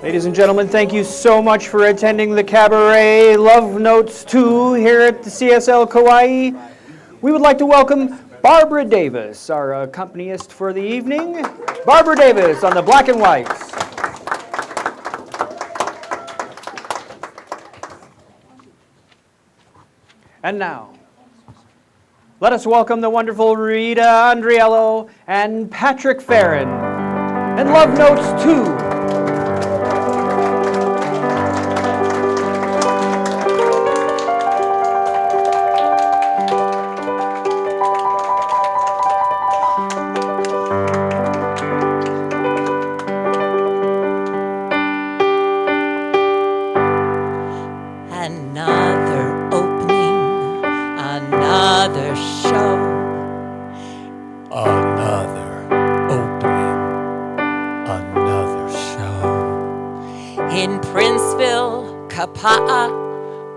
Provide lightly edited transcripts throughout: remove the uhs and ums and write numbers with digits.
Ladies and gentlemen, thank you so much for attending the Cabaret Love Notes 2 here at the CSL Kauai. We would like to welcome Barbara Davis, our accompanist for the evening. Barbara Davis on the black and whites. And now, let us welcome the wonderful Rita, Andriello, and Patrick FEren and Love Notes 2.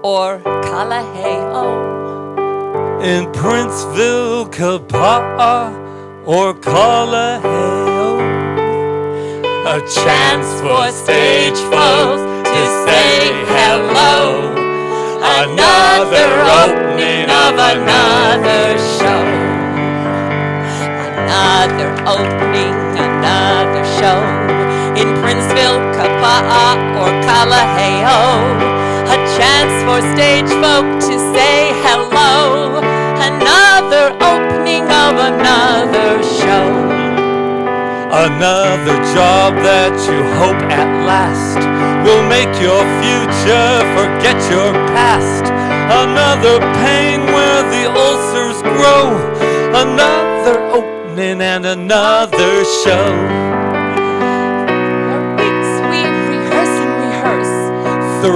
Or Kalaheo. In Princeville, Kauai, or Kalaheo. A chance for stage folks to say hello. Another opening of another show. Another opening, another show. In Princeville, Kauai, or Kalaheo. A chance for stage folk to say hello. Another opening of another show. Another job that you hope at last will make your future forget your past. Another pain where the ulcers grow. Another opening and another show. For weeks we rehearse and rehearse. 3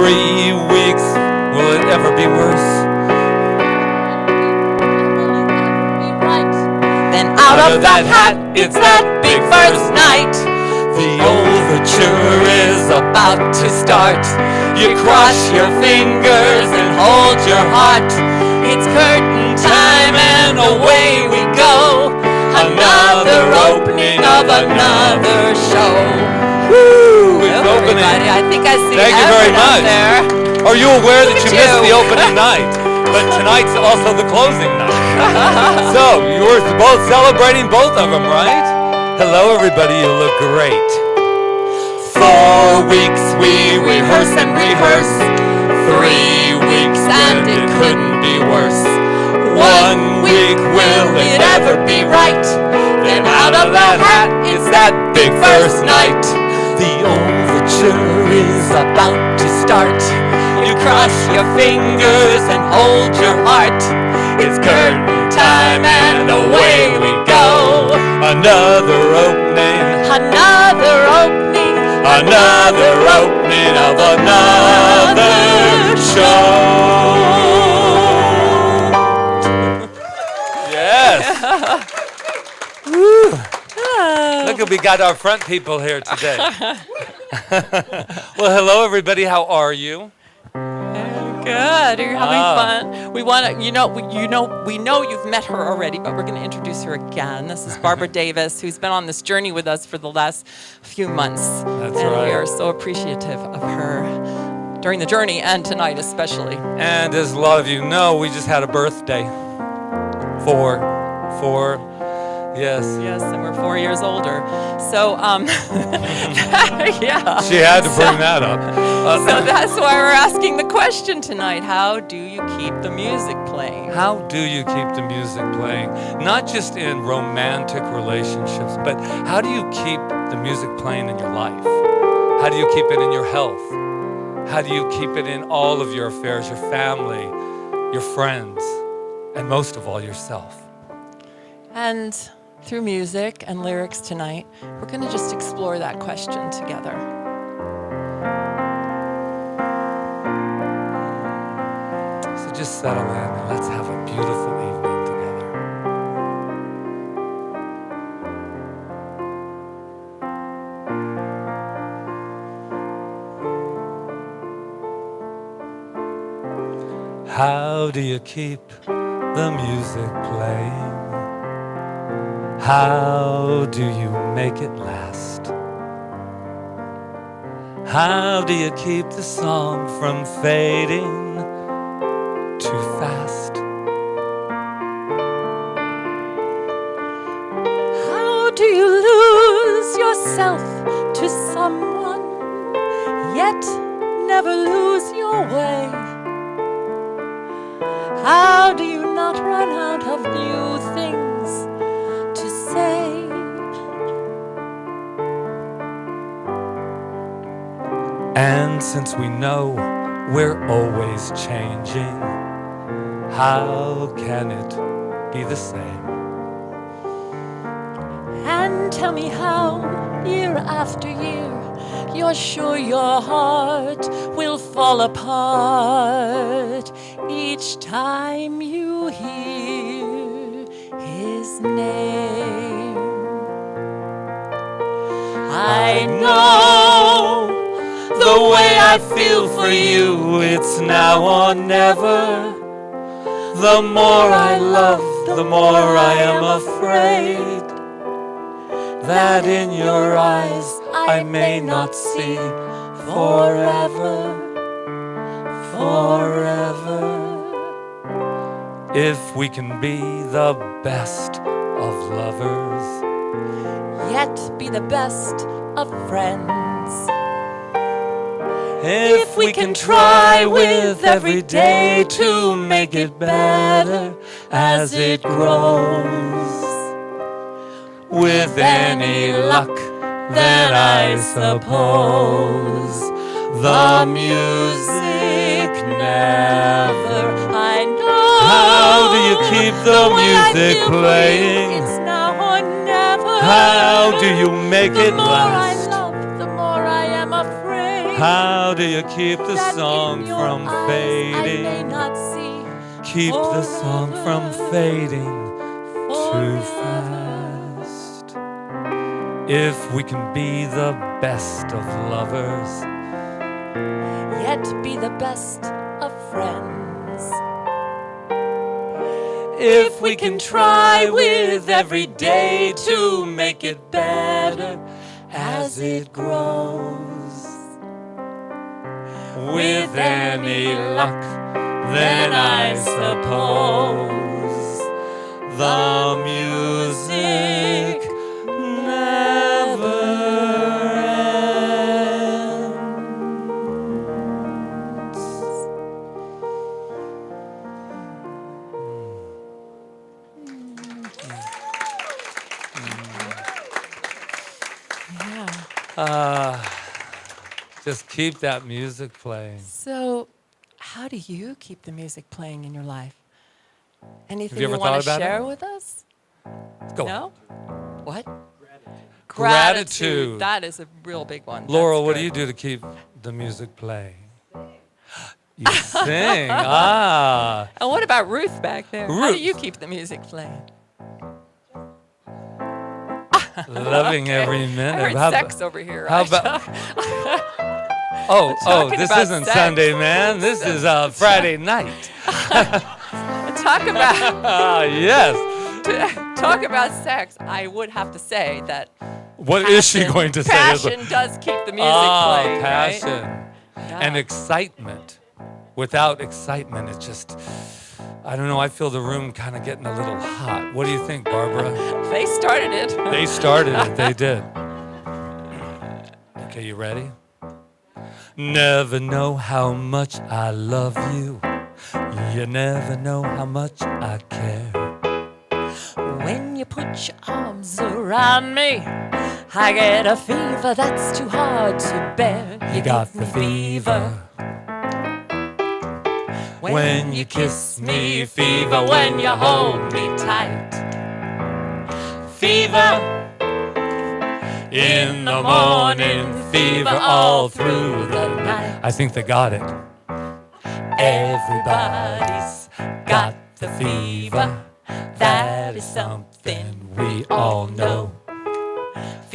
weeks, will it ever be worse? Then out of that hat, it's that big first night. The overture is About to start. You cross your fingers and hold your heart. It's curtain time and away we go. Another opening of another show. Woo! It's opening. I think I see Thank you very much. there. Are you aware that Look you at missed you. the opening night? But tonight's also the closing night. So, you were both celebrating both of them, right? Hello, everybody. You look great. 4 weeks we rehearse and rehearse. 3 weeks and it couldn't be worse. 1 week, will it ever be right? Then out of that hat, it's that big first night. The overture Is about to start. You cross your fingers and hold your heart. It's curtain time and away we go. another opening. Another opening. Another opening of another show. Yes. Woo. Look, we got our front people here today. Well, hello everybody. How are you? Good. You're having fun. We want to, we know you've met her already, but we're going to introduce her again. This is Barbara Davis, who's been on this journey with us for the last few months. That's and right. we are so appreciative of her during the journey and tonight especially. And as a lot of you know, we just had a birthday. Four. Yes. Yes, and we're 4 years older. So, yeah. She had to bring that up. So that's why we're asking the question tonight. How do you keep the music playing? How do you keep the music playing? Not just in romantic relationships, but how do you keep the music playing in your life? How do you keep it in your health? How do you keep it in all of your affairs, your family, your friends, and most of all, yourself? And through music and lyrics tonight, we're going to just explore that question together. So just settle in and let's have a beautiful do you keep the music playing? How do you make it last? How do you keep the song from fading too fast? How do you lose yourself to someone, yet never lose your way? How do you not run out of new things to say? And since we know we're always changing, how can it be the same? And tell me how, year after year, you're sure your heart will fall apart each time you hear his name. I know the way I feel for you, it's now or never. The more I love, the more I am afraid that in your eyes I may not see forever, forever. If we can be the best of lovers, yet be the best of friends. if we can try with every day to make it better as it grows, with any luck, then I suppose the music never. I know. How do you keep the way I music feel for you, playing? it's now or never. How do you make the it more last? I love, the more I am afraid. How do you keep the that song in your from eyes fading? I may not see Keep the song from forever, fading too forever. fast. If we can be the best of lovers, Yet be the best of friends. if we can try with every day to make it better as it grows, with any luck, then I suppose the music never ends. Yeah. Just keep that music playing. So, how do you keep the music playing in your life? Anything you ever want thought to about share it? with us? Go. No? What? Gratitude. That is a real big one. Laurel, That's what do good. you do to keep the music playing? You sing. Ah. And what about Ruth back there? How do Ruth. you keep the music playing? Loving Okay. every minute. I heard How sex about- over here. how Rita. about- Oh, Talking this about isn't sex. Sunday, man. This is Friday night. Talk about Yes. talk about sex. I would have to say that What is she going to say? passion does keep the music playing, passion. right? Yeah. And excitement. Without excitement, it's just, I don't know, I feel the room kind of getting a little hot. What do you think, Barbara? They started it. They started it, they did. Okay, you ready? Never know how much I love you. You never know how much I care. When you put your arms around me, I get a fever that's too hard to bear. You got give the me fever. When you kiss me, fever. When you hold me tight. fever. In the morning, fever all through the night. I think they got it. Everybody's got the fever. That is something we all know.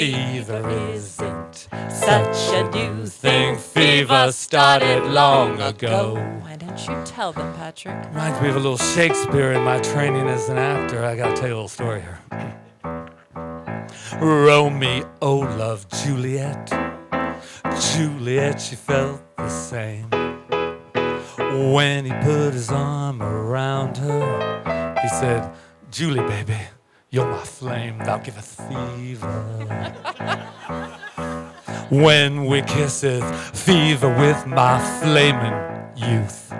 fever isn't such a new thing. Fever started long ago. Why don't you tell them, Patrick? Reminds me of a little Shakespeare in my training as an actor. I gotta tell you a little story here. Romeo loved Juliet. Juliet, she felt the same. When he put his arm around her, he said, Julie, baby, you're my flame, thou giveth fever. When we kisseth, fever with my flaming youth.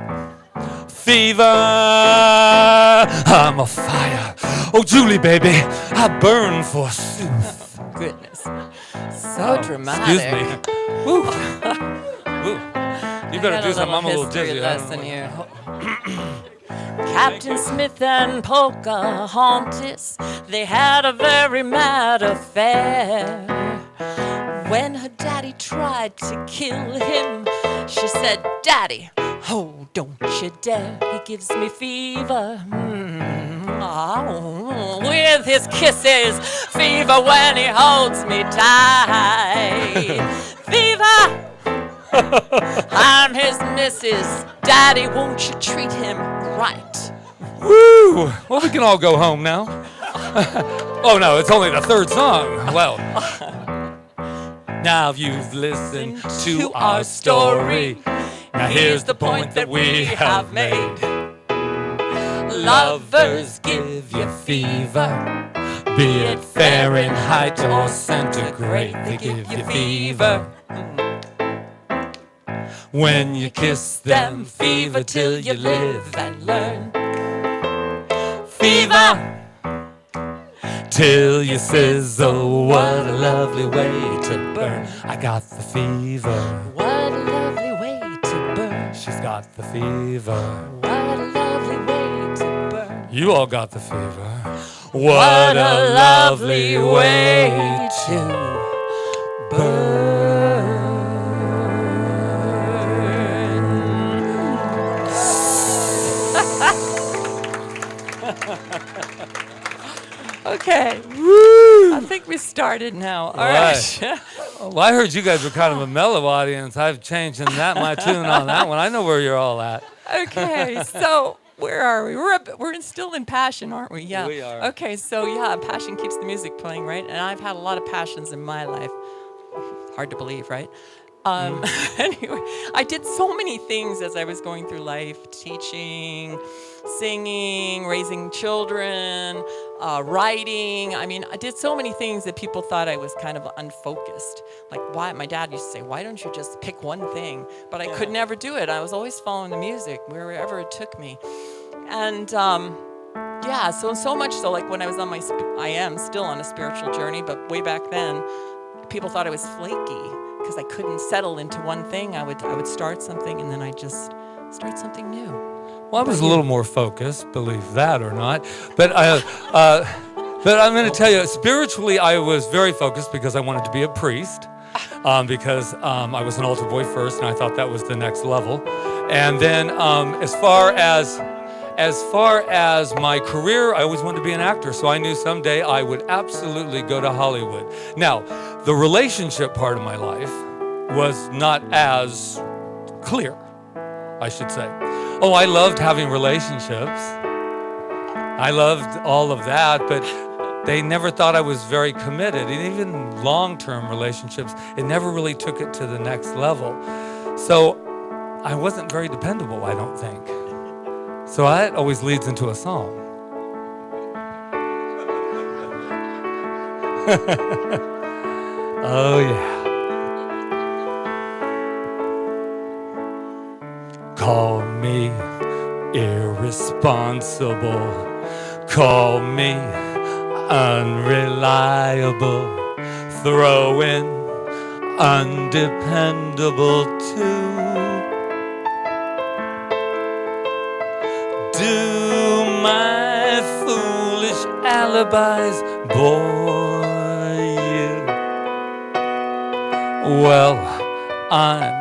Fever, I'm a fire. Oh, Julie, baby, I burn forsooth. Goodness. So dramatic. Excuse me. Woo. Woo. You better do something. I'm a little dizzy. Lesson here. Captain Smith and Pocahontas, they had a very mad affair. When her daddy tried to kill him, she said, Daddy, oh, don't you dare, he gives me fever. With his kisses, fever when he holds me tight. Fever! I'm his missus. Daddy, won't you treat him right? Woo! Well, we can all go home now. Oh, no, it's only the third song. Well, now you've listened to our story. Now here's the point that we have made. Lovers give you fever, be it Fahrenheit or centigrade, they give you fever. When you kiss them, fever till you live and learn. Fever till you sizzle, what a lovely way to burn. I got the fever. What a lovely way to burn. She's got the fever. What a lovely way to burn. You all got the fever. What a lovely way to burn. Okay. Woo! I think we started now. All right. Well, I heard you guys were kind of a mellow audience. I've changed my tune on that one. I know where you're all at. Okay, so where are we? We're still in passion, aren't we? Yeah. We are. Okay, so yeah, passion keeps the music playing, right? And I've had a lot of passions in my life. Hard to believe, right? Anyway, I did so many things as I was going through life: teaching, singing, raising children, writing. I mean, I did so many things that people thought I was kind of unfocused. Like, why? My dad used to say, "Why don't you just pick one thing?" But I could never do it. I was always following the music wherever it took me, and yeah. So much so, like when I was on I am still on a spiritual journey, but way back then, people thought I was flaky. Because I couldn't settle into one thing. I would start something and then I'd just start something new. Well, I was a little more focused, believe that or not. But I'm going to tell you, spiritually, I was very focused because I wanted to be a priest. Because I was an altar boy first, and I thought that was the next level. And then, as far as my career, I always wanted to be an actor. So I knew someday I would absolutely go to Hollywood. Now, the relationship part of my life was not as clear, I should say. Oh, I loved having relationships. I loved all of that, but they never thought I was very committed. And even long-term relationships, it never really took it to the next level. So I wasn't very dependable, I don't think. So that always leads into a song. Oh, yeah. Call me irresponsible. Call me unreliable. Throw in undependable too. Do my foolish alibis bore you? Well, I'm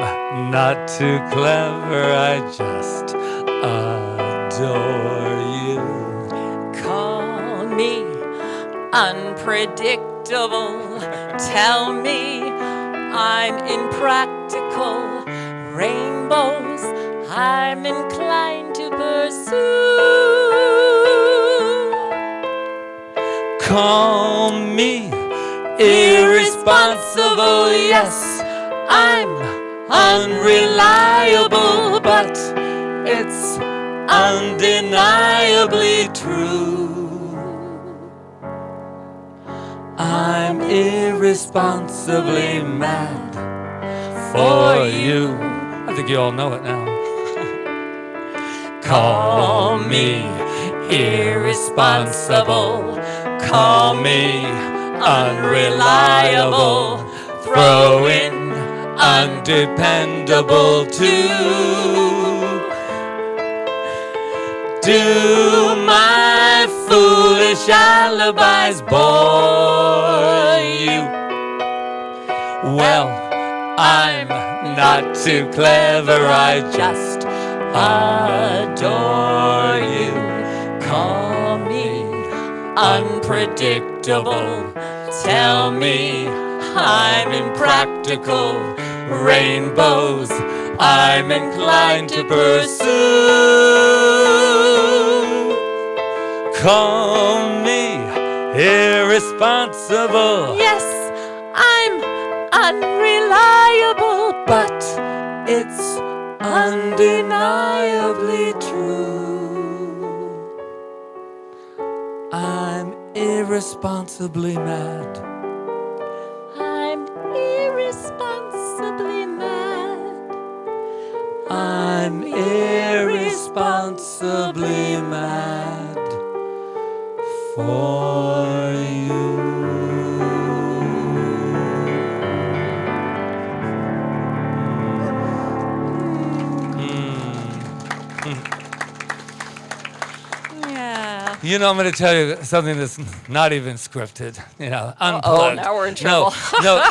not too clever, I just adore you. Call me unpredictable. tell me I'm impractical. Rainbows I'm inclined to pursue. Call me irresponsible, yes, I'm unreliable, but it's undeniably true. I'm irresponsibly mad for you. I think you all know it now. Call me irresponsible. Call me unreliable. Throw in undependable too. Do my foolish alibis bore you? Well, I'm not too clever, I just adore you. Call me unpredictable. Tell me I'm impractical. Rainbows I'm inclined to pursue. Call me irresponsible. Yes, I'm unreliable, But it's undeniably true. I'm irresponsibly mad. I'm irresponsibly mad. I'm irresponsibly mad for you. Yeah. You know, I'm going to tell you something that's not even scripted. You know, unplugged. now we're in trouble. No.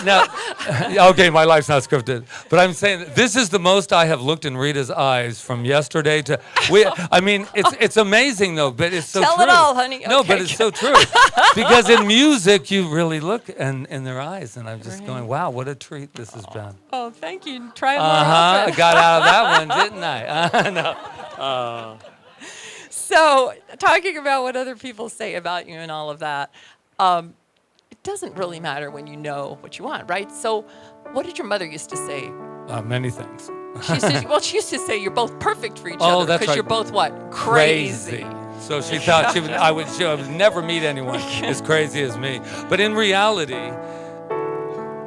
Okay, my life's not scripted, but I'm saying that this is the most I have looked in Rita's eyes from yesterday to. I mean, it's amazing though, but it's so Tell true. it all, honey. No, Okay. but it's so true because in music you really look in their eyes, and I'm just going, wow, what a treat this has been. Oh, thank you. Try it more I often. got out of that one, didn't I? No. So, talking about what other people say about you and all of that, it doesn't really matter when you know what you want, right? So, what did your mother used to say? Many things. She used to say you're both perfect for each Oh, other that's because right. you're both what? Crazy. So she thought I would never meet anyone as crazy as me. But in reality,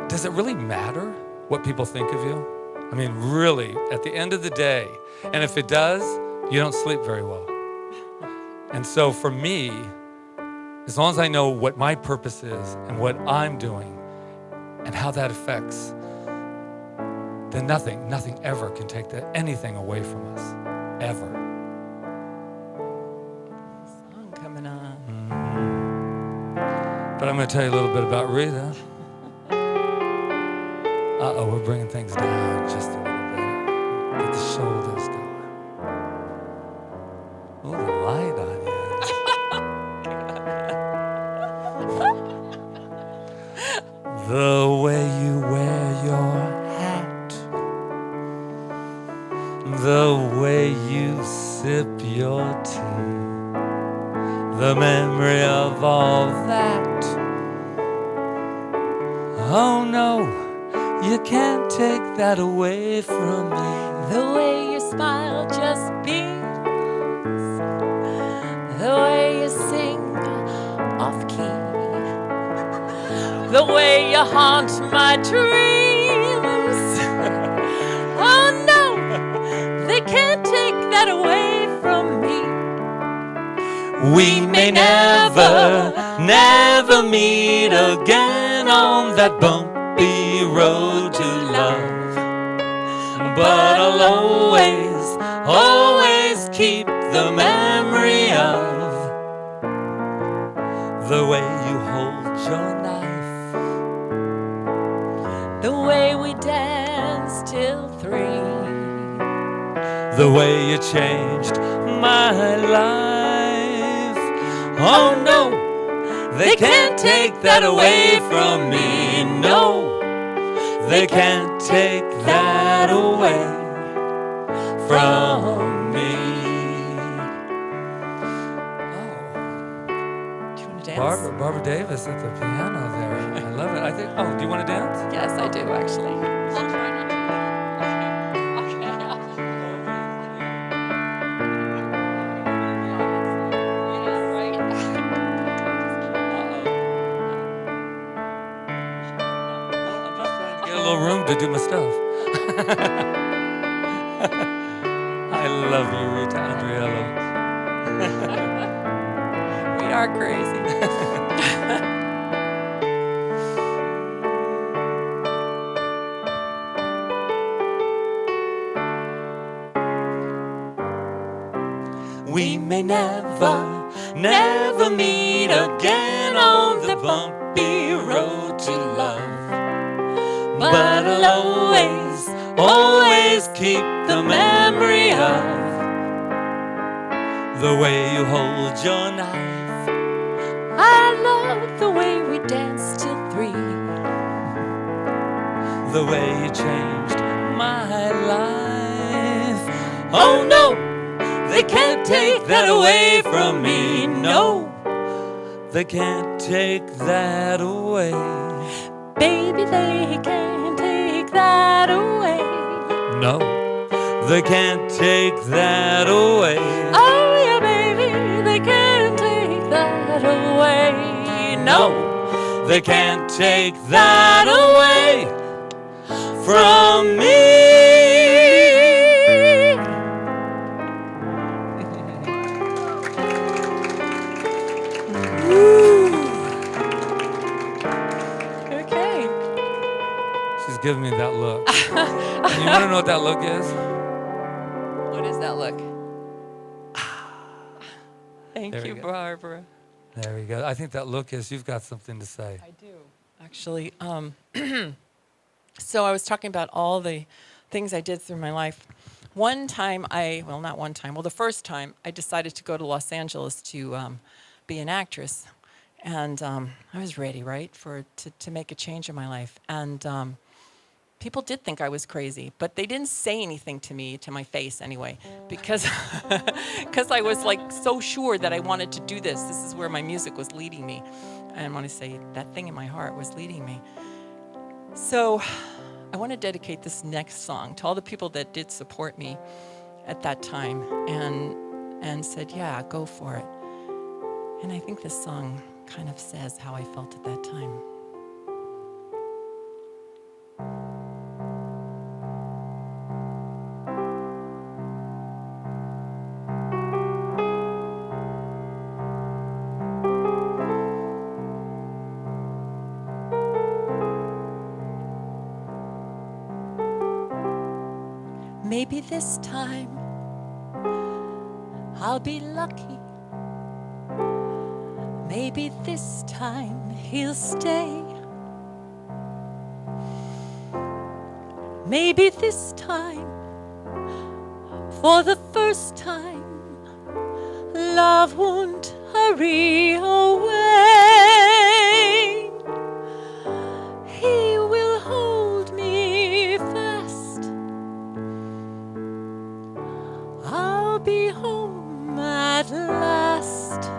does it really matter what people think of you? I mean, really, at the end of the day, and if it does, you don't sleep very well. And so for me, as long as I know what my purpose is and what I'm doing and how that affects, then nothing ever can take anything away from us, ever. Song coming on. But I'm going to tell you a little bit about Rita. We're bringing things down just a little bit. Get the shoulders going. Oh, the light on you. The way you wear your hat, the way you sip your tea, the memory of all that. Oh no, you can't take that away from me. The way your smile just beams, the way you sing off key, the way you haunt my dreams. Oh no, they can't take that away from me. We may never meet again on that bumpy road to love, but I'll always keep the memory of the way you hold your knife, The way we danced till 3, the way you changed my life. Oh no, They can't take that away from me, no. They can't take that away from me. Do you want to dance? Barbara Davis at the piano there. I love it. I think. Oh, do you want to dance? Yes, I do actually. I'll try not to. Get a little room to do my stuff. I love you, Rita Andriello. We are crazy. We may never meet again on the bumpy road to love. But I'll always keep the memory of the way you hold your knife. I love the way we danced till 3. The way you changed my life. Oh no, they can't take that away from me, no. They can't take that away. Baby, they can't take that away. No, they can't take that away. Oh yeah, baby, they can't take that away. No, They can't take that away from me. okay. She's giving me that look. You want to know what that look is? What is that look? Thank There you, we go. Barbara. There we go. I think that look is you've got something to say. I do. Actually, so I was talking about all the things I did through my life. One time the first time I decided to go to Los Angeles to be an actress. And I was ready, right, to make a change in my life. And people did think I was crazy, but they didn't say anything to me, to my face anyway, because I was like so sure that I wanted to do this. This is where my music was leading me. And when I say that thing in my heart was leading me. So I want to dedicate this next song to all the people that did support me at that time and said, yeah, go for it. And I think this song kind of says how I felt at that time. Maybe this time I'll be lucky. Maybe this time he'll stay. Maybe this time, for the first time, love won't hurry away. He will hold me fast. I'll be home at last.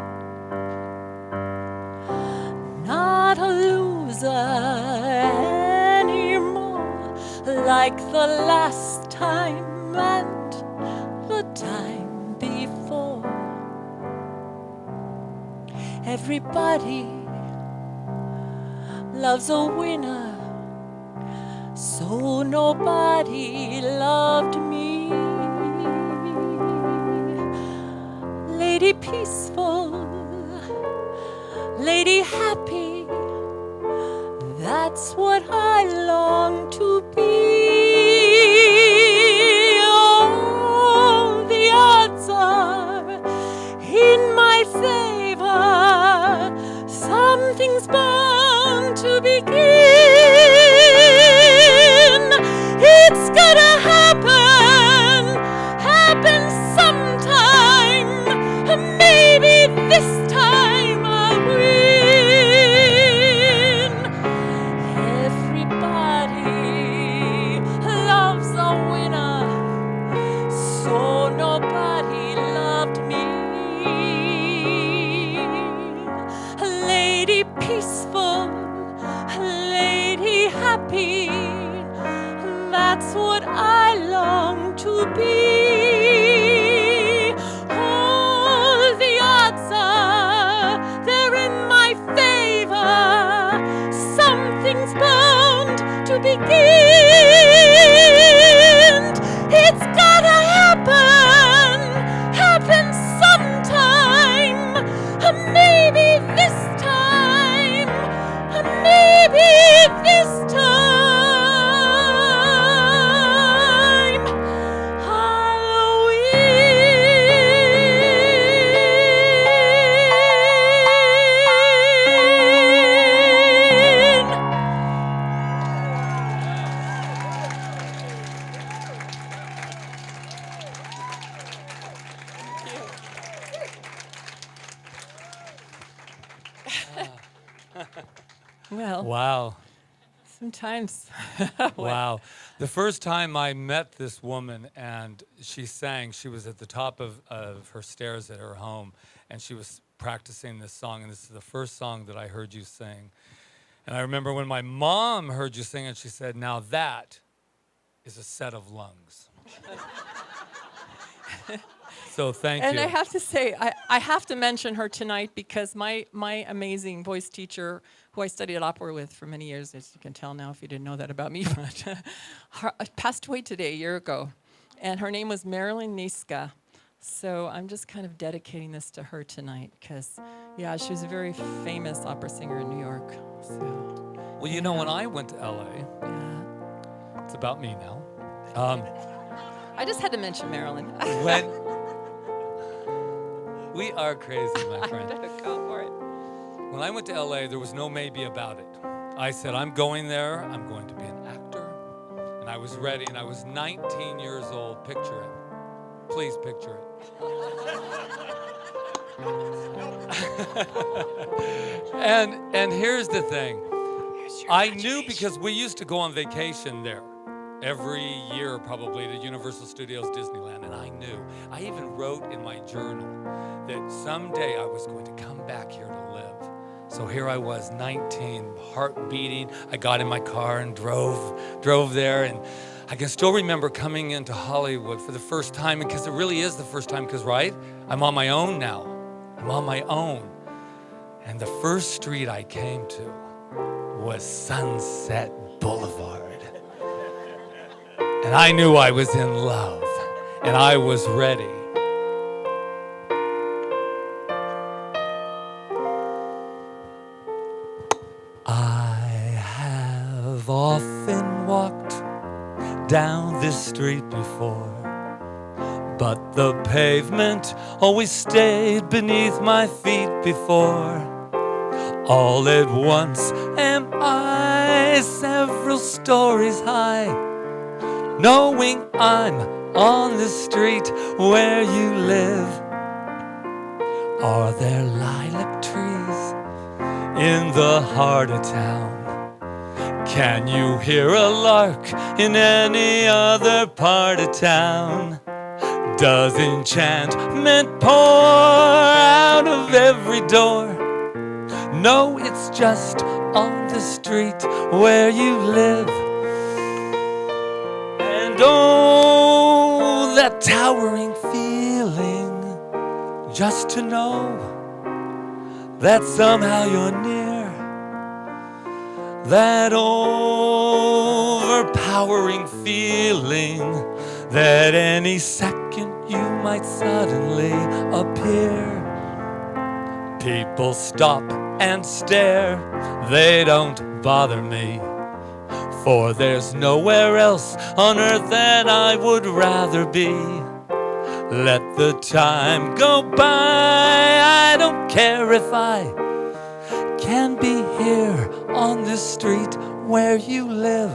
Not a loser anymore, like the last time and the time before. Everybody loves a winner, so nobody loved me. Lady peaceful, lady happy, that's what I long to be. Oh, the odds are in my favor, something's bound to begin. It's gonna happen sometime. Maybe this time I will. peaceful, a lady happy. That's what I long to be. All the odds are they're in my favor. Something's bound to begin. It's gotta happen sometime. Maybe this time. Maybe this time. Halloween. Well, Wow. sometimes. Wow. The first time I met this woman and she sang, she was at the top of her stairs at her home and she was practicing this song, and this is the first song that I heard you sing. And I remember when my mom heard you sing it, she said, now that is a set of lungs. So thank And you. I have to say, I have to mention her tonight because my amazing voice teacher, who I studied opera with for many years, as you can tell now if you didn't know that about me, but passed away today, a year ago. And her name was Marilyn Niska. So I'm just kind of dedicating this to her tonight because, yeah, she was a very famous opera singer in New York. So, Well, you know, when I went to LA, yeah. it's about me now. I just had to mention Marilyn. When we are crazy, my friend. Go for it. When I went to LA, there was no maybe about it. I said, I'm going there, I'm going to be an actor. And I was ready, and I was 19 years old. Picture it. Please picture it. And here's the thing. I knew because we used to go on vacation there every year probably to Universal Studios Disneyland, and I knew. I even wrote in my journal that someday I was going to come back here to live. So here I was, 19, heart beating. I got in my car and drove there, and I can still remember coming into Hollywood for the first time, because it really is the first time, because, right, I'm on my own now. I'm on my own. And the first street I came to was Sunset Boulevard. And I knew I was in love, and I was ready. I have often walked down this street before, but the pavement always stayed beneath my feet before. All at once am I several stories high, knowing I'm on the street where you live. Are there lilac trees in the heart of town? Can you hear a lark in any other part of town? Does enchantment pour out of every door? No, it's just on the street where you live. And oh, that towering feeling, just to know that somehow you're near. That overpowering feeling that any second you might suddenly appear. People stop and stare, they don't bother me, for there's nowhere else on earth that I would rather be. Let the time go by, I don't care if I can be here on this street where you live.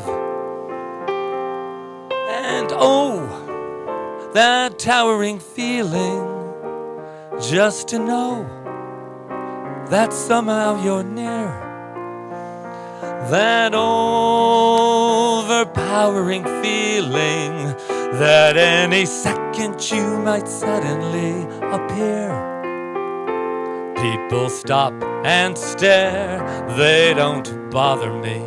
And oh, that towering feeling, just to know that somehow you're near. That overpowering feeling that any second you might suddenly appear. People stop and stare, they don't bother me.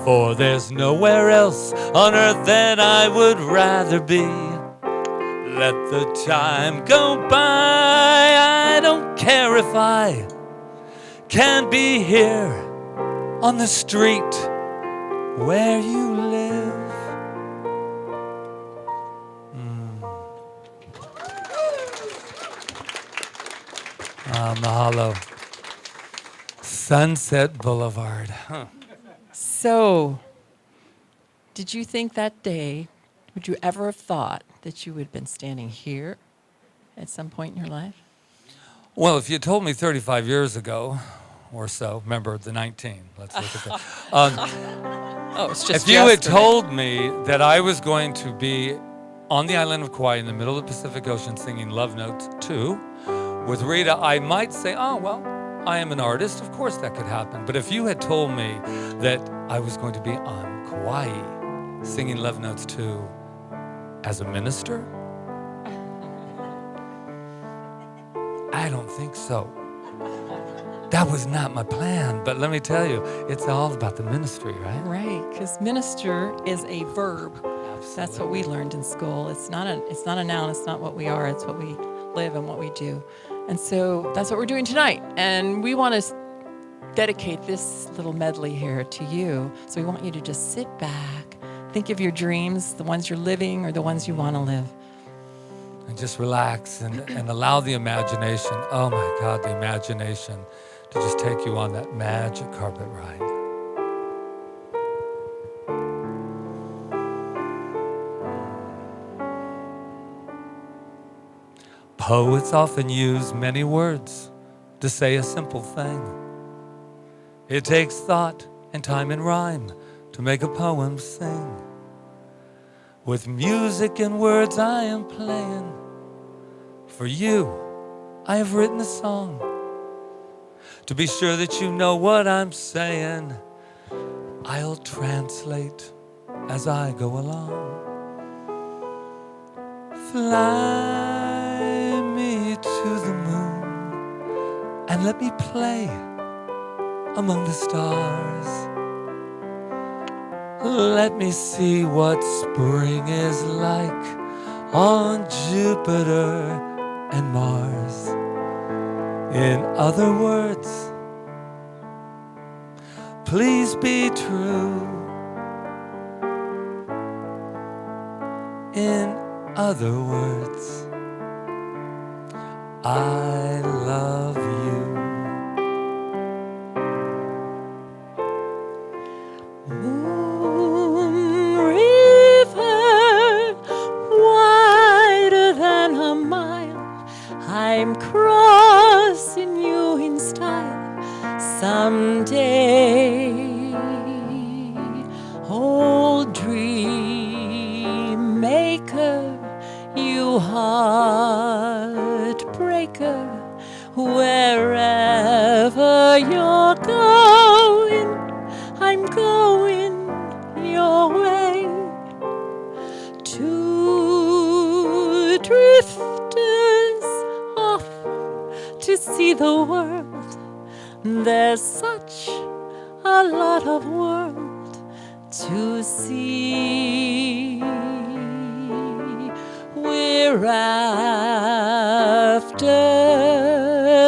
For there's nowhere else on earth that I would rather be. Let the time go by, I don't care if I can't be here on the street where you live. Mahalo. Sunset Boulevard. Huh. So, did you think that day, would you ever have thought that you would have been standing here at some point in your life? Well, if you told me 35 years ago or so, remember the 19, let's look at that. Oh, it's just If you had yesterday. told me that I was going to be on the island of Kauai in the middle of the Pacific Ocean singing Love Notes 2 with Rita, I might say, oh, well, I am an artist. Of course that could happen. But if you had told me that I was going to be on Kauai singing Love Notes 2 as a minister, I don't think so. That was not my plan, but let me tell you, it's all about the ministry, right? Right, because minister is a verb. That's what we learned in school. It's not a noun. It's not what we are. It's what we live and what we do. And so that's what we're doing tonight. And we want to dedicate this little medley here to you. So we want you to just sit back, think of your dreams, the ones you're living or the ones you want to live. And just relax and allow the imagination, oh my God, the imagination, to just take you on that magic carpet ride. Poets often use many words to say a simple thing. It takes thought and time and rhyme to make a poem sing. With music and words I am playing. For you, I have written a song. To be sure that you know what I'm saying, I'll translate as I go along. Fly me to the moon and let me play among the stars. Let me see what spring is like on Jupiter and Mars. In other words, please be true. In other words, I love you. Moon river, wider than a mile, I'm crossing you in style someday. Old dream maker, you heartbreaker, wherever you're going, I'm going your way. Two drifters off to see the world. There's such a lot of world to see. We're after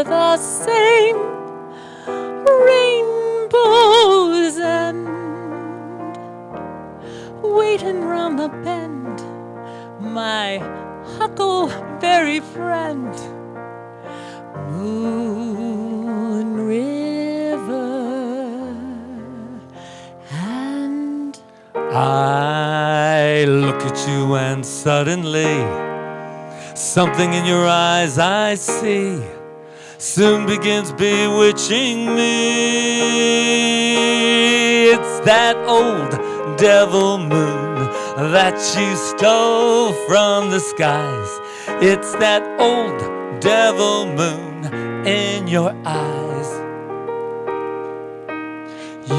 the same rainbow's end, waiting round the bend, my huckleberry friend. Moon river and I look at you and suddenly something in your eyes I see soon begins bewitching me. It's that old devil moon that you stole from the skies. It's that old devil moon in your eyes.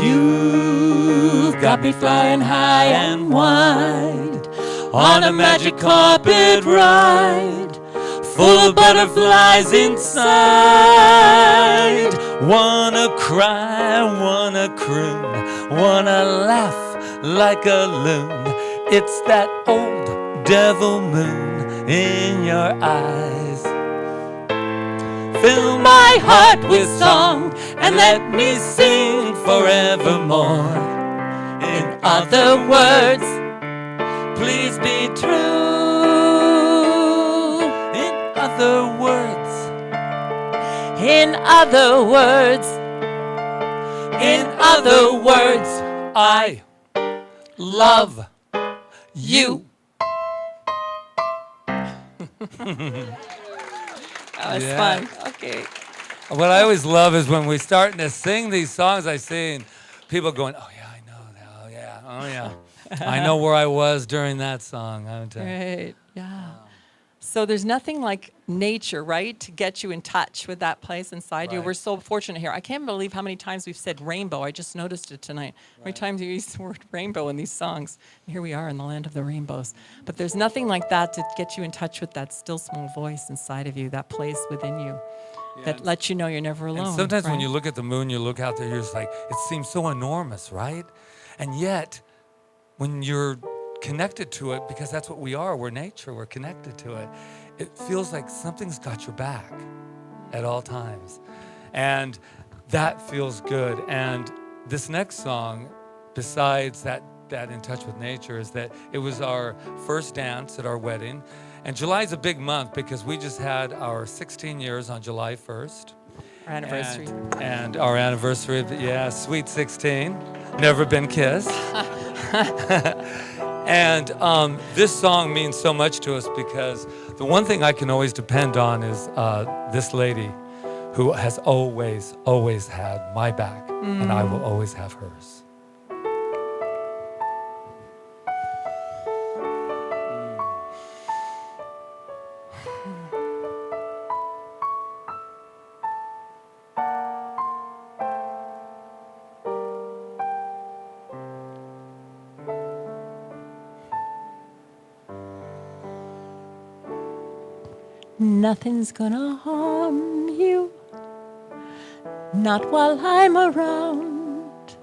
You've got me flying high and wide on a magic carpet ride, full of butterflies inside. Wanna cry, wanna croon, wanna laugh like a loon. It's that old devil moon in your eyes. Fill my heart with song and let me sing forevermore. In other words, please be true. In other words, In other words, I love you. that was Yeah. fun. Okay. What I always love is when we're starting to sing these songs I sing, people going, oh yeah, I know that. Oh yeah, oh yeah. I know where I was during that song. I'm telling you. Great. Yeah. So there's nothing like nature, right, to get you in touch with that place inside you. Right. We're so fortunate here. I can't believe how many times we've said rainbow. I just noticed it tonight. How many times you used the word rainbow in these songs? And here we are in the land of the rainbows. But there's nothing like that to get you in touch with that still small voice inside of you, that place within you that lets you know you're never alone. And sometimes when right? you look at the moon, you look out there, you're just like, it seems so enormous, right? And yet, when you're connected to it, because that's what we are, we're nature, we're connected to it, it feels like something's got your back at all times. And that feels good. And this next song, besides that in touch with nature, is that it was our first dance at our wedding. And July's a big month because we just had our 16 years on July 1st. Our anniversary. And our anniversary, sweet 16, never been kissed. And this song means so much to us because the one thing I can always depend on is this lady who has always, always had my back, and I will always have hers. Nothing's gonna harm you, not while I'm around.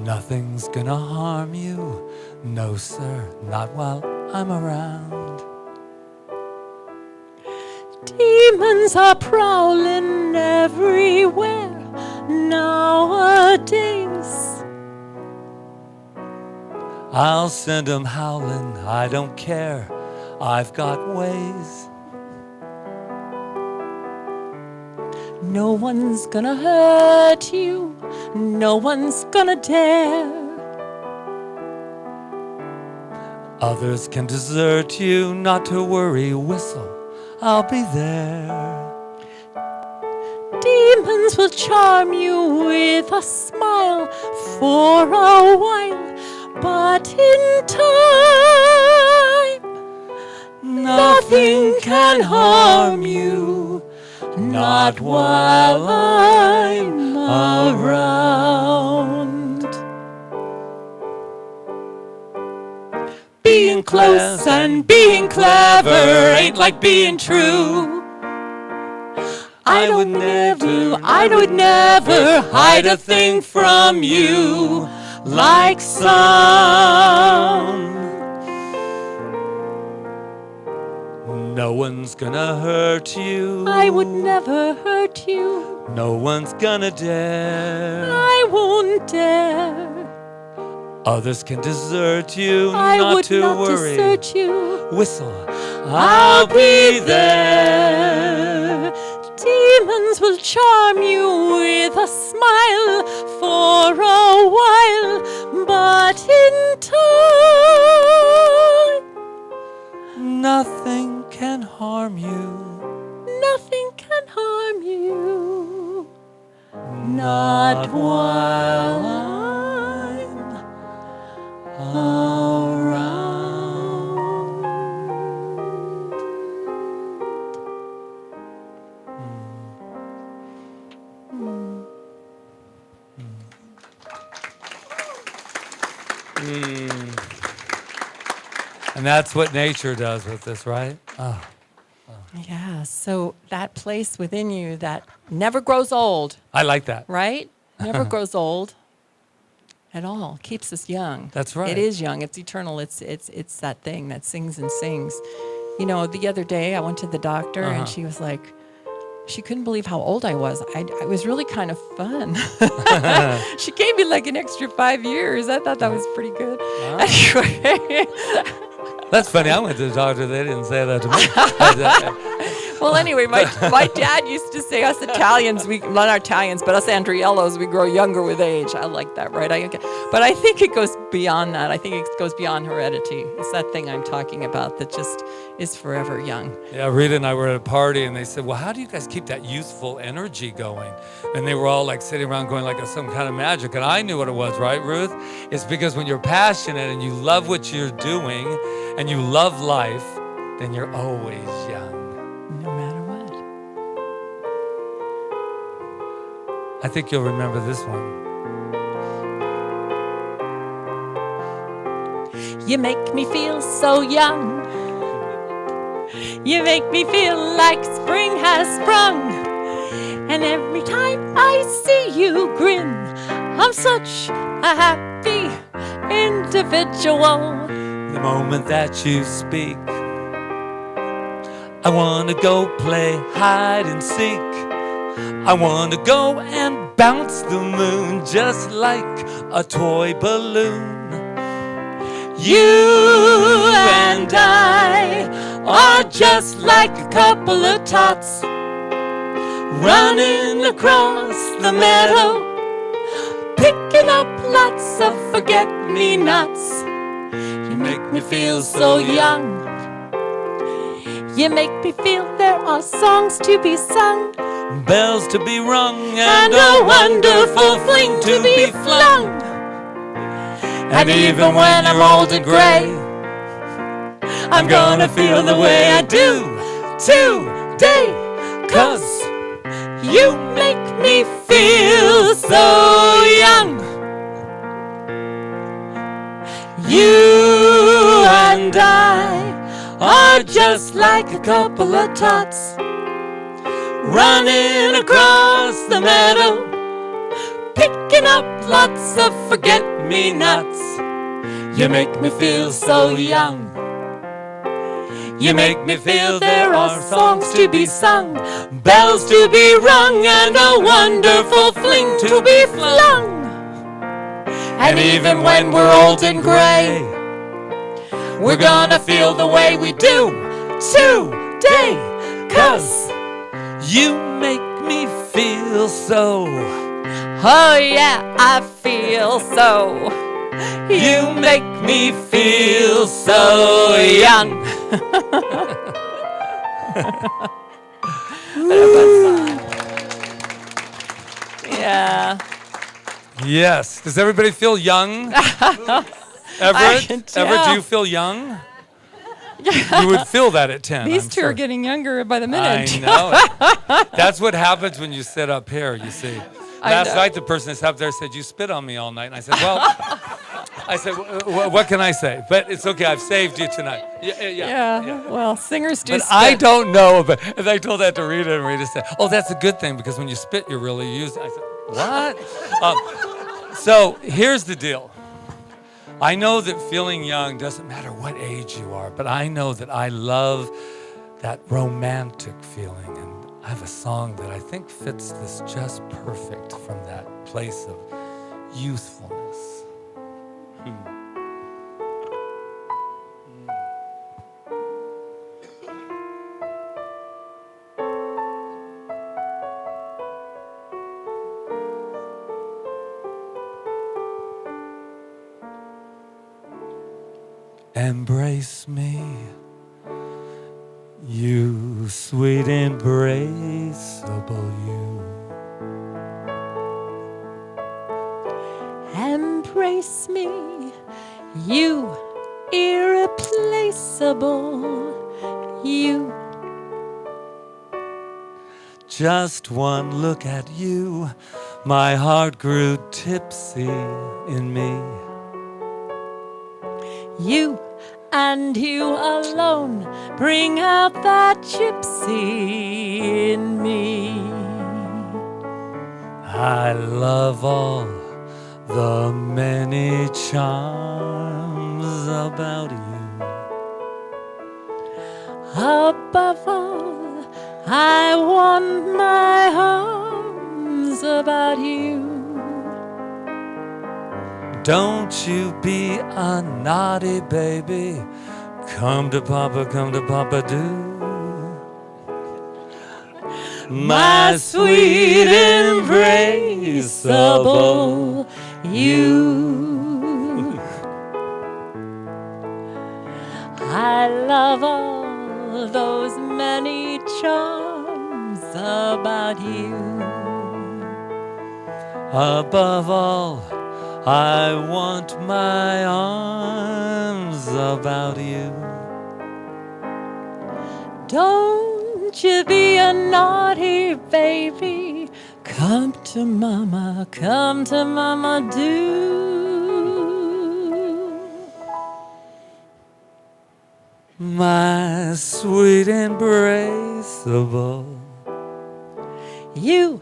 Nothing's gonna harm you, no sir, not while I'm around. Demons are prowling everywhere nowadays. I'll send 'em howling, I don't care, I've got ways. No one's gonna hurt you, no one's gonna dare. Others can desert you, not to worry, whistle, I'll be there. Demons will charm you with a smile for a while, but in time, nothing can harm you, not while I'm around. Being close and being clever ain't like being true. I would never hide a thing from you like some. No one's gonna hurt you. I would never hurt you. No one's gonna dare. I won't dare. Others can desert you, I not would to not worry. desert you. Whistle, I'll be there. Demons will charm you with a smile for a while, but in time, nothing can harm you. nothing can harm you. Not while I'm around. And that's what nature does with this, right? Oh. Yeah, so that place within you that never grows old, I like that. right? Never grows old at all. Keeps us young. That's right. It is young. It's eternal. It's that thing that sings and sings. You know, the other day I went to the doctor and she was like, she couldn't believe how old I was. It was really kind of fun. She gave me like an extra 5 years. I thought that was pretty good. Anyway. That's funny. I went to the doctor. They didn't say that to me. Well, anyway, my dad used to say us Italians, not Italians, but us Andriellos, we grow younger with age. I like that, right? But I think it goes beyond that. I think it goes beyond heredity. It's that thing I'm talking about that just is forever young. Yeah, Rita and I were at a party, and they said, well, how do you guys keep that youthful energy going? And they were all like sitting around going like some kind of magic. And I knew what it was, right, Ruth? It's because when you're passionate and you love what you're doing and you love life, then you're always young. No matter what. I think you'll remember this one. You make me feel so young. You make me feel like spring has sprung. And every time I see you grin, I'm such a happy individual. The moment that you speak, I wanna go play hide and seek. I wanna go and bounce the moon just like a toy balloon. You and I are just like a couple of tots running across the meadow, picking up lots of forget-me-nots. You make me feel so young. You make me feel there are songs to be sung, bells to be rung, and a wonderful fling to be flung. And even when I'm old and gray, I'm gonna feel the way I do today. 'Cause you make me feel so young. You and I are just like a couple of tots running across the meadow, picking up lots of forget-me-nots. You make me feel so young. You make me feel there are songs to be sung, bells to be rung, and a wonderful fling to be flung. And even when we're old and gray, we're gonna feel the way we do today. 'Cause you make me feel so. oh yeah, I feel so. You make me feel so young. Yeah. Yes. Does everybody feel young? Everett, do you feel young? You would feel that at 10. These I'm two sure. are getting younger by the minute. I know it. That's what happens when you sit up here, you see. Last night, the person that's up there said, you spit on me all night. And I said, well, what can I say? But it's okay. I've saved you tonight. Yeah. Well, singers do But spit. I don't know. But and I told that to Rita, and Rita said, oh, that's a good thing, because when you spit, you're really using it. I said, what? So here's the deal. I know that feeling young doesn't matter what age you are, but I know that I love that romantic feeling. And I have a song that I think fits this just perfect from that place of youthfulness. Embrace me, you sweet embraceable you. Embrace me, you irreplaceable you. Just one look at you, my heart grew tipsy in me. You and you alone bring out that gypsy in me. I love all the many charms about you. Above all, I want my arms about you. Don't you be a naughty baby. Come to Papa do. My sweet embraceable you. I love all those many charms about you. Above all, I want my arms about you. Don't you be a naughty baby. Come to mama do. My sweet embraceable. You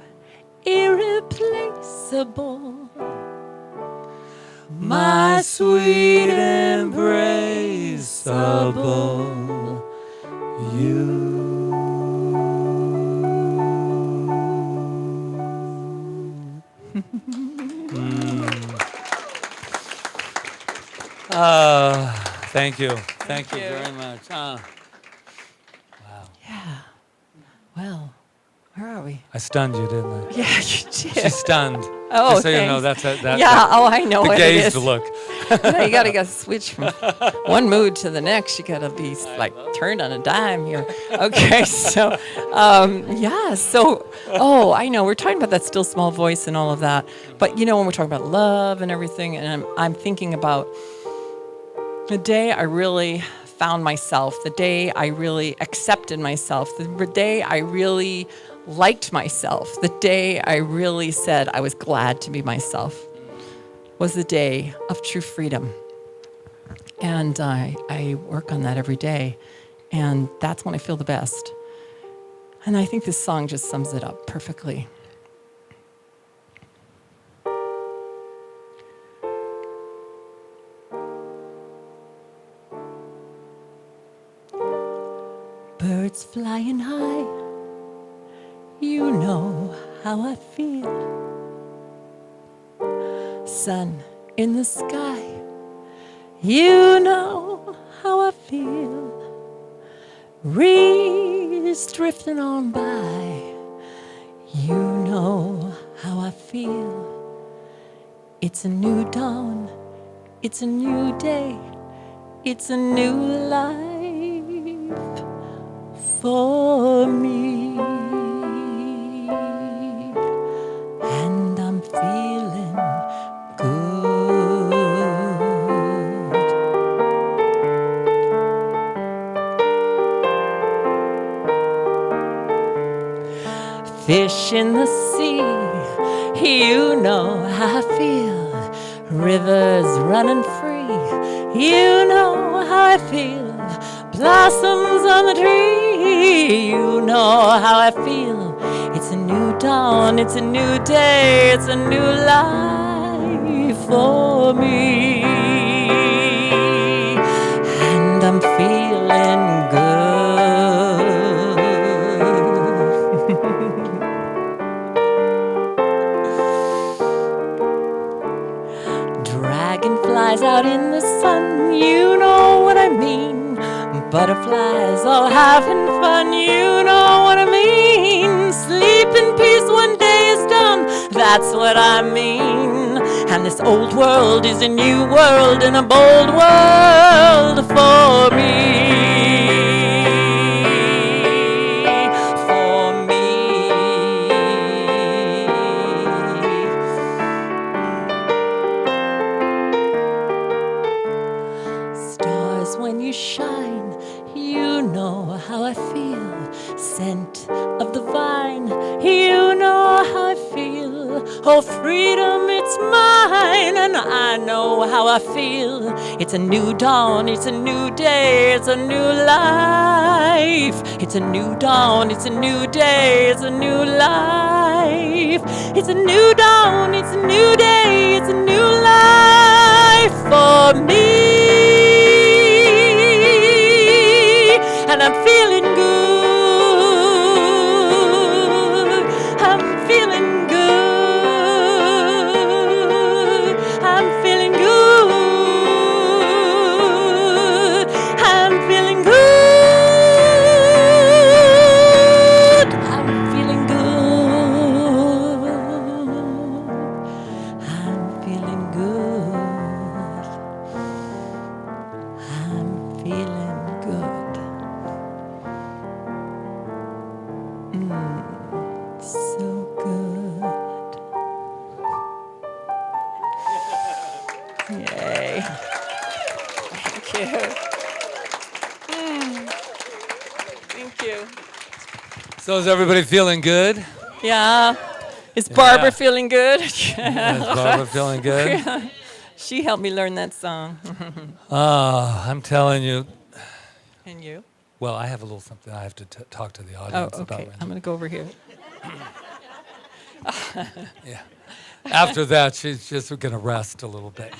irreplaceable. My sweet embraceable you. Thank you. Thank you very much. Wow. Yeah. Well, where are we? I stunned you, didn't I? Yeah, you She's did. stunned. Oh, Just so you know, thanks. that's Yeah, oh, I know the what it gazed is. look. No, you gotta switch from one mood to the next. You gotta be like turned on a dime here. Okay, so yeah, so I know we're talking about that still small voice and all of that, but when we're talking about love and everything, and I'm thinking about the day I really found myself, the day I really accepted myself, the day I really liked myself, the day I really said I was glad to be myself, was the day of true freedom. And I work on that every day, and that's when I feel the best. And I think this song just sums it up perfectly. Birds flying high, you know how I feel. Sun in the sky, you know how I feel. Breeze drifting on by, you know how I feel. It's a new dawn, it's a new day, it's a new life for me, and I'm feeling good. Fish in the sea, you know how I feel. Rivers running free, you know how I feel. Blossoms on the tree, you know how I feel. It's a new dawn, it's a new day, it's a new life for me, and I'm feeling good. Dragonflies out in the sun, you know what I mean. Butterflies all having fun, you know what I mean. Sleep in peace when day is done, that's what I mean. And this old world is a new world and a bold world for me. For me. Stars when you shine, you know how I feel. Scent of the vine, you know how I feel. Oh, freedom, it's mine, and I know how I feel. It's a new dawn, it's a new day, it's a new life. It's a new dawn, it's a new day, it's a new life. It's a new dawn, it's a new day, it's a new life for me. And I'm feeling good. I'm feeling good. I'm feeling good. I'm feeling good. I'm feeling good. I'm feeling good. I'm feeling good. So good. Yay. Thank you. Thank you. So is everybody feeling good? Yeah. Is Barbara Yeah. feeling good? Is Barbara feeling good? She helped me learn that song. I'm telling you. And you? Well, I have a little something I have to talk to the Oh, audience okay. about. I'm going to go over here. Yeah. After that, she's just going to rest a little bit.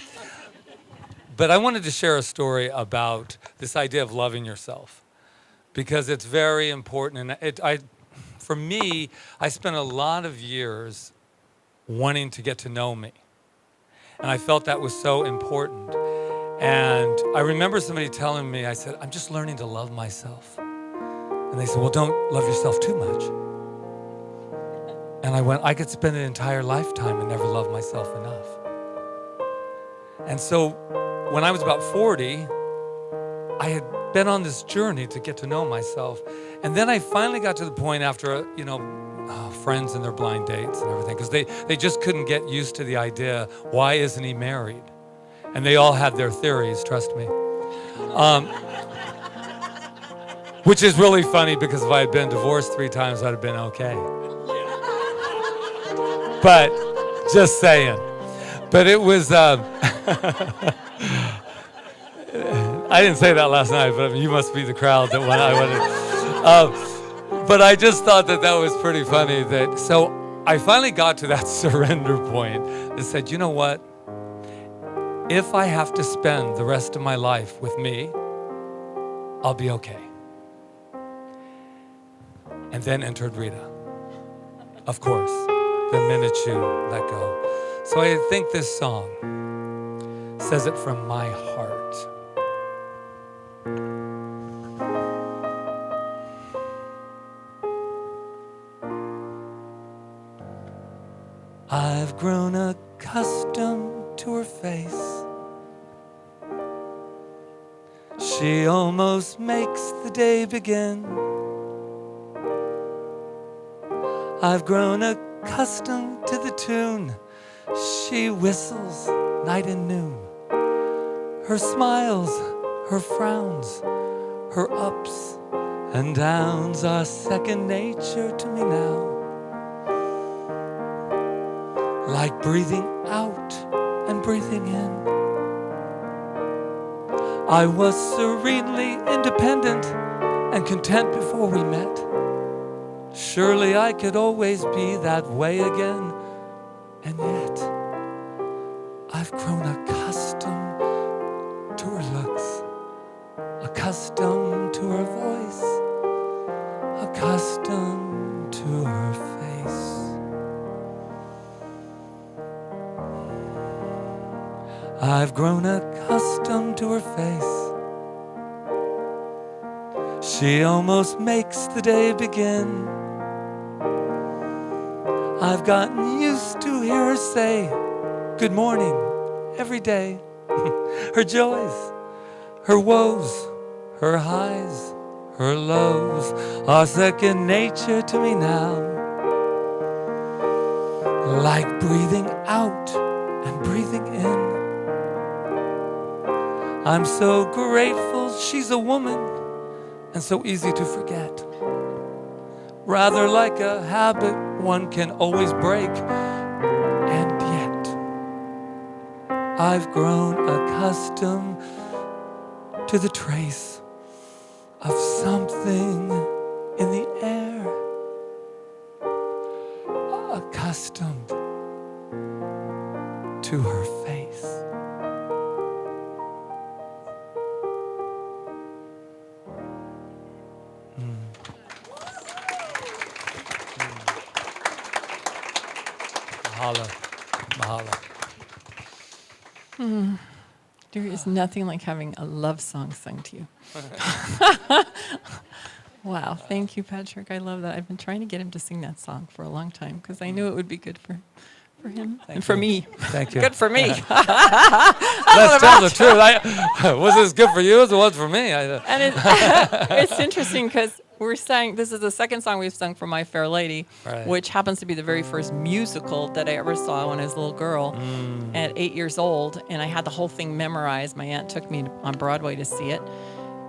But I wanted to share a story about this idea of loving yourself, because it's very important. And for me, I spent a lot of years wanting to get to know me. And I felt that was so important. And I remember somebody telling me, I said, I'm just learning to love myself. And they said, well, don't love yourself too much. And I went, I could spend an entire lifetime and never love myself enough. And so when I was about 40, I had been on this journey to get to know myself. And then I finally got to the point after, friends and their blind dates and everything, because they just couldn't get used to the idea, why isn't he married? And they all had their theories, trust me. Which is really funny, because if I had been divorced 3 times, I'd have been okay. But just saying. But it was, I didn't say that last night, but you must be the crowd that when I wanted. But I just thought that was pretty funny. So I finally got to that surrender point that said, you know what? If I have to spend the rest of my life with me, I'll be okay. And then entered Rita. Of course, the minute you let go. So I think this song says it from my heart. I've grown accustomed to her face. She almost makes the day begin. I've grown accustomed to the tune she whistles night and noon. Her smiles, her frowns, her ups and downs are second nature to me now. Like breathing out and breathing in. I was serenely independent and content before we met. Surely I could always be that way again. And yet, I've grown accustomed to her looks, accustomed to her voice, accustomed to her face. I've grown accustomed to her face. She almost makes the day begin. I've gotten used to hear her say, good morning, every day. Her joys, her woes, her highs, her lows are second nature to me now. Like breathing out and breathing in. I'm so grateful she's a woman and so easy to forget. Rather like a habit one can always break. I've grown accustomed to the trace of something in the air, accustomed to her face. Mahalo. Mahalo. There is nothing like having a love song sung to you. Wow, thank you, Patrick. I love that. I've been trying to get him to sing that song for a long time because I knew it would be good for him and for me. Thank you. Good for me. Let's tell the truth. Was this good for you as it was for me? And it's interesting because we're saying this is the second song we've sung for My Fair Lady, Right. which happens to be the very first musical that I ever saw when I was a little girl at 8 years old. And I had the whole thing memorized. My aunt took me on Broadway to see it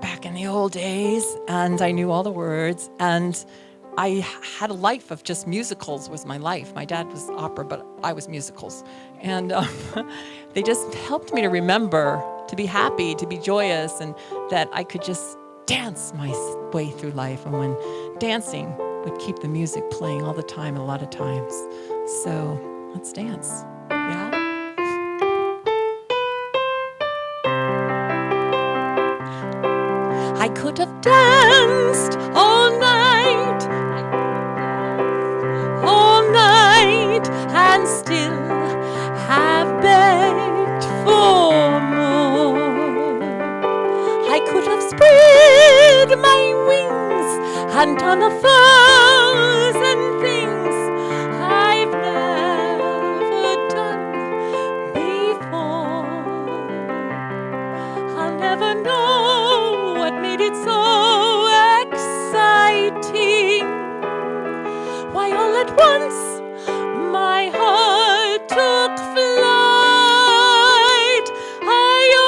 back in the old days, and I knew all the words. And I had a life of just musicals was my life. My dad was opera, but I was musicals. And they just helped me to remember, to be happy, to be joyous, and that I could just dance my way through life. And when dancing would keep the music playing all the time, a lot of times. So let's dance. Yeah? I could have danced all night, and still have begged for more. I could have spread my wings and done 1,000 things I've never done before. I'll never know what made it so exciting. Why all at once my heart took flight. I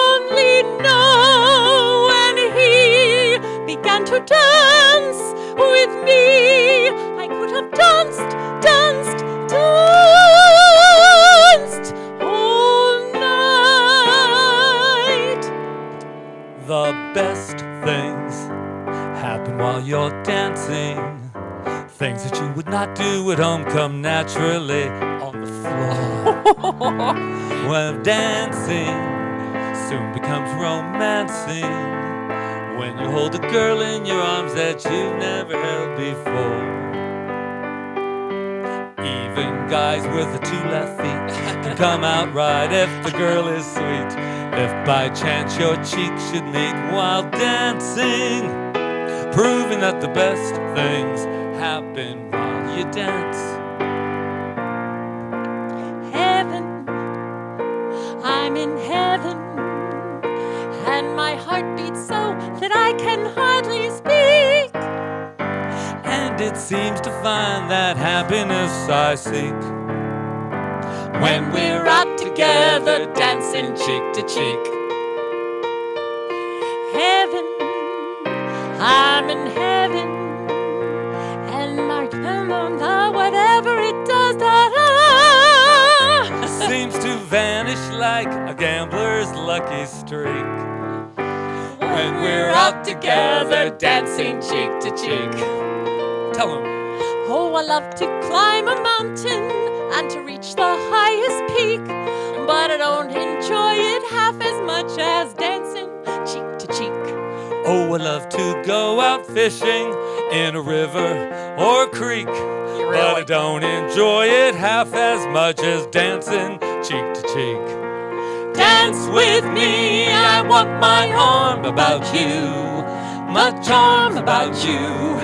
only know when he began to dance with me. I could have danced all night. The best things happen while you're dancing. Things that you would not do at home come naturally on the floor. When dancing soon becomes romancing, when you hold a girl in your arms that you've never held before. Even guys with the 2 left feet can come out right if the girl is sweet. If by chance your cheeks should meet while dancing, proving that the best things happen while you dance. Heaven, I'm in heaven, and my heart beats so that I can hardly speak. And it seems to find that happiness I seek When we're out together, dancing cheek to cheek. Heaven, I'm in heaven, and my whatever it does, seems to vanish like a gambler's lucky streak. When we're out together, dancing cheek to cheek. Tell 'em. Oh, I love to climb a mountain and to reach the highest peak, but I don't enjoy it half as much as dancing cheek to cheek. Oh, I love to go out fishing in a river or creek, but I don't enjoy it half as much as dancing cheek to cheek. Dance with me, I want my arm about you. My charm about you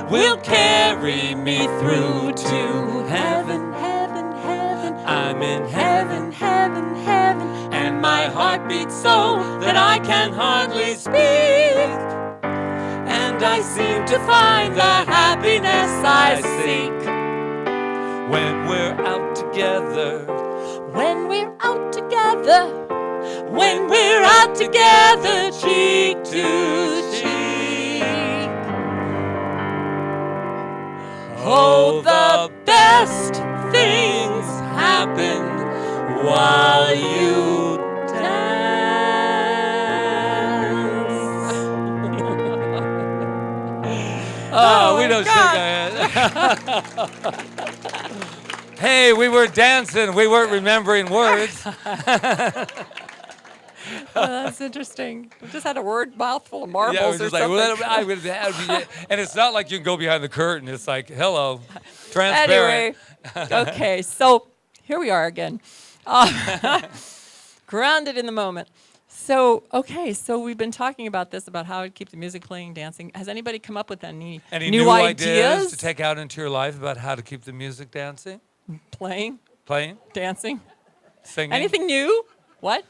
will carry me through to heaven, heaven, heaven. I'm in Heaven, heaven, heaven. And my heart beats so that I can hardly speak. And I seem to find the happiness I seek. when we're out together. When we're out together. When we're out together, cheek to cheek. Oh, the best things happen while you No, shake our head. Hey, we were dancing. We weren't remembering words. That's interesting. We just had a word mouthful of marbles Yeah, we're or just like, something. well, and it's not like you can go behind the curtain. It's like, hello, transparent. Anyway, okay, so here we are again. Grounded in the moment. So, okay, so we've been talking about this, about how to keep the music playing, dancing. Has anybody come up with any new ideas to take out into your life about how to keep the music dancing? Playing, dancing, singing? anything new? What?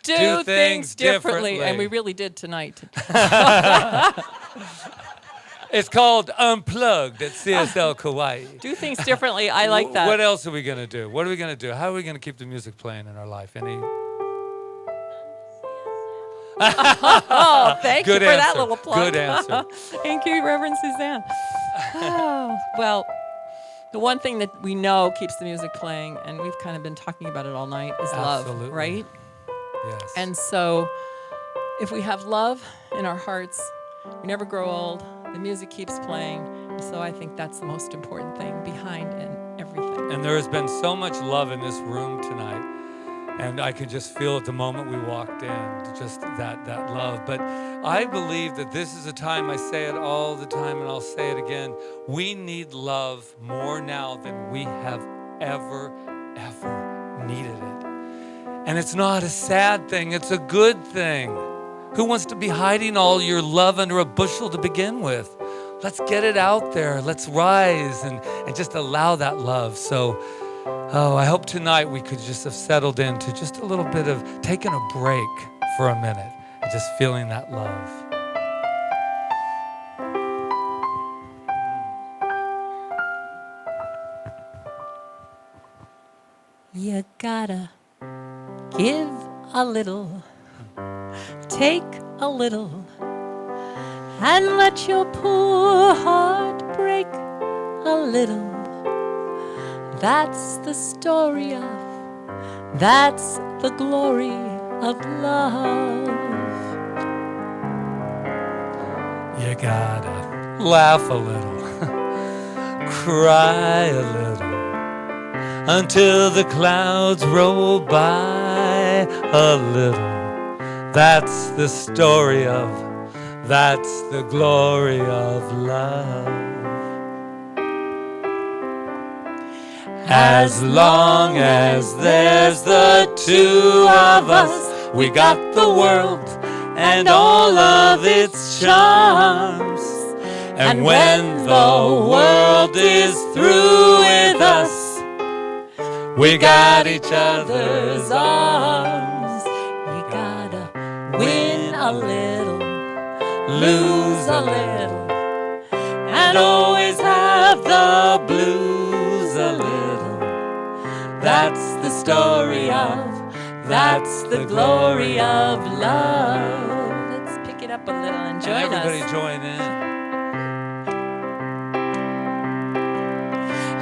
Do things differently. And we really did tonight. It's called Unplugged at CSL Kauai. Do things differently. I like that. What else are we going to do? What are we going to do? How are we going to keep the music playing in our life? Oh, thank you Good for answer. that little plug. Good answer. Thank you, Reverend Suzanne. Oh, well, the one thing that we know keeps the music playing, and we've kind of been talking about it all night, is Absolutely. love, right? Yes. And so if we have love in our hearts, we never grow old. The music keeps playing. So I think that's the most important thing behind everything. And there has been so much love in this room tonight. And I could just feel it the moment we walked in, just that love. But I believe that this is a time, I say it all the time and I'll say it again, we need love more now than we have ever needed it. And it's not a sad thing, it's a good thing. Who wants to be hiding all your love under a bushel to begin with? Let's get it out there. Let's rise and just allow that love. So, I hope tonight we could just have settled into just a little bit of taking a break for a minute and just feeling that love. You gotta give a little, take a little, and let your poor heart break a little. That's the story of, that's the glory of love. You gotta laugh a little, cry a little, until the clouds roll by a little. That's the story of, that's the glory of love. As long as there's the two of us, we got the world and all of its charms. And when the world is through with us, we got each other's arms. You gotta win a little, Lose a little, and always have the blues a little. That's the story of, that's the glory of love. Let's pick it up a little and join And everybody us. join in.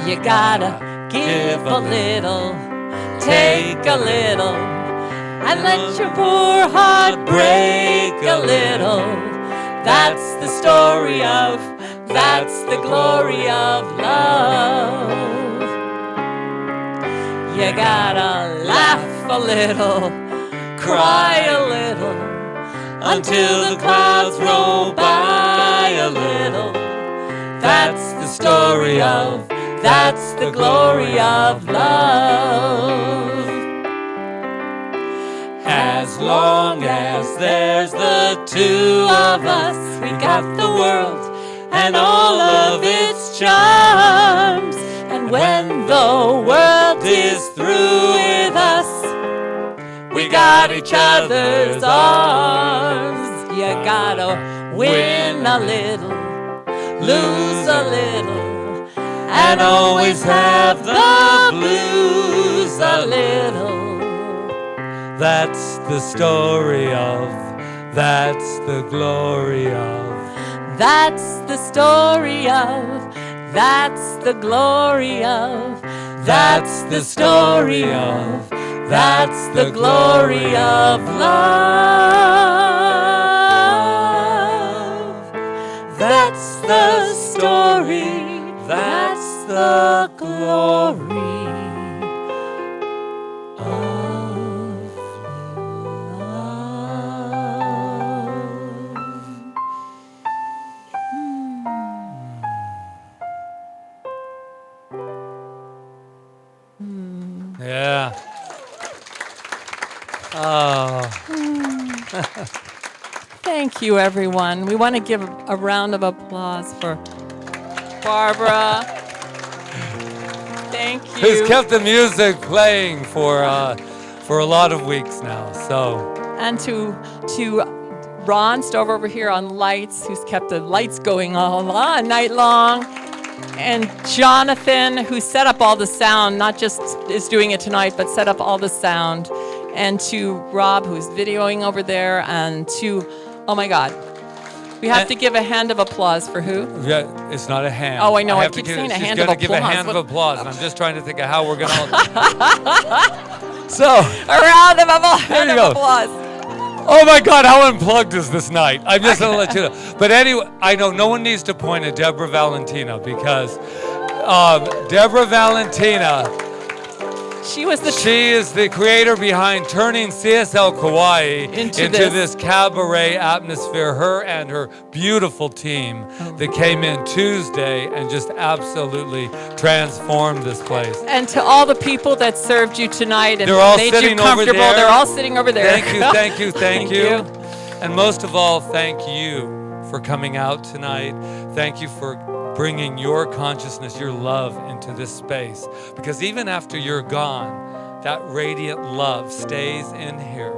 You gotta give a little, take a little, and let your poor heart break a little. That's the story of, that's the glory of love. You gotta laugh a little, cry a little, until the clouds roll by a little. That's the story of, that's the glory of love. As long as there's the two of us, we got the world and all of its charms. And when the world is through with us, we got each other's arms. You gotta win a little, lose a little, and always have the blues a little. That's the story of, that's the glory of. That's the story of, that's the glory of, that's the story of, that's the glory of love. That's the story. That's the glory of love. Yeah. Oh. Thank you, everyone. We want to give a round of applause for Barbara. Thank you. Who's kept the music playing for a lot of weeks now. So. And to Ron Stover over here on lights, who's kept the lights going all night long. And Jonathan, who set up all the sound, not just is doing it tonight, but set up all the sound. And to Rob, who's videoing over there, and to, oh my God, we have to give a hand of applause for who? Yeah, it's not a hand. Oh, I know. I have to keep give- saying a she's hand of gonna give a applause. hand of What- applause, and I'm just trying to think of how we're going to. So, A round of applause. There you go. oh my God, how unplugged is this night? I'm just going to let you know. But anyway, I know no one needs to point at Deborah Valentina because Deborah Valentina, She was the she is the creator behind turning CSL Kauai Into this this. cabaret atmosphere. Her and her beautiful team that came in Tuesday and just absolutely transformed this place. And to all the people that served you tonight and They're all made you sitting over comfortable, there. they're all sitting over there. Thank you, thank you, thank Thank you. you. And most of all, thank you for coming out tonight. Thank you for bringing your consciousness, your love into this space. Because even after you're gone, that radiant love stays in here,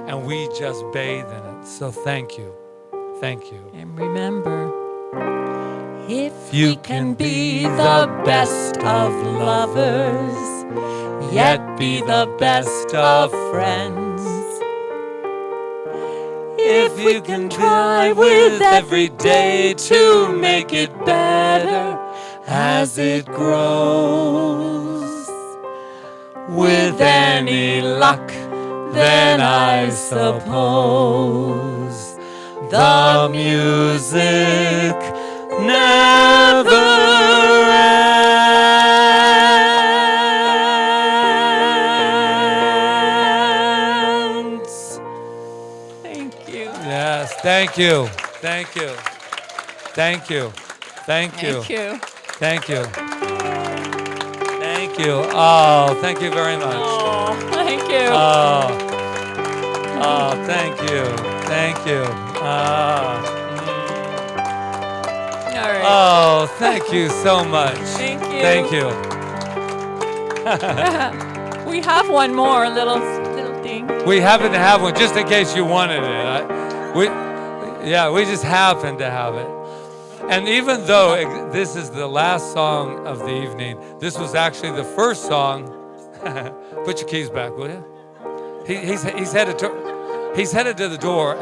and we just bathe in it. So thank you. Thank you. And remember, if You we can be the best of lovers, yet be the best of friends. If we can try with every day to make it better as it grows, with any luck, then I suppose the music never ends. Thank you. Yes, thank you. Thank you. Thank you. Thank you. Thank you. Thank you. Thank you. Oh, thank you very much. Oh, thank you. Oh, thank you. Thank you. All right. Oh, thank you so much. Thank you. Thank you. We have one more little thing. We happen to have one just in case you wanted it. We just happen to have it. And even though this is the last song of the evening, this was actually the first song. Put your keys back, will you? He's headed to the door.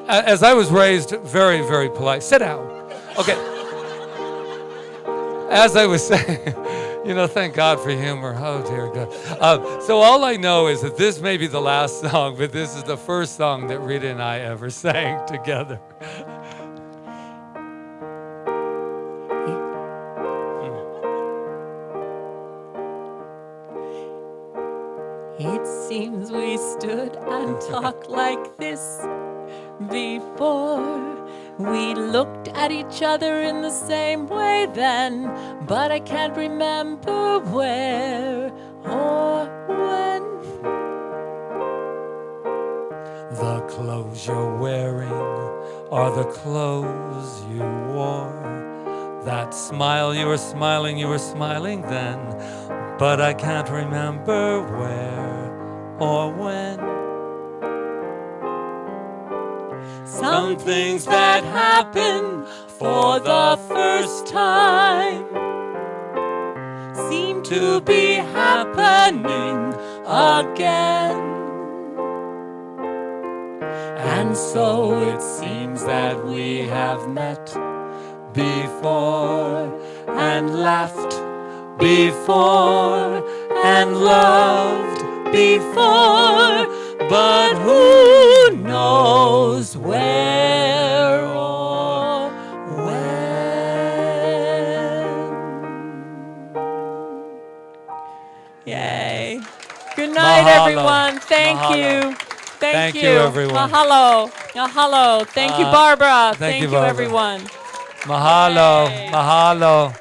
As I was raised, very, very polite. Sit down. Okay. As I was saying, thank God for humor. Oh, dear God. So all I know is that this may be the last song, but this is the first song that Rita and I ever sang together. It seems we stood and talked like this before. We looked at each other in the same way then, but I can't remember where or when. The clothes you're wearing are the clothes you wore. That smile you were smiling then, but I can't remember where or when. Some things that happen for the first time seem to be happening again. And so it seems that we have met before and laughed before and loved before, but who knows where? right, Mahalo. everyone. Thank Mahalo. you. Thank you, everyone. Mahalo. Mahalo. Thank you, Barbara. thank you, you, Barbara. everyone. Mahalo. Yay. Mahalo.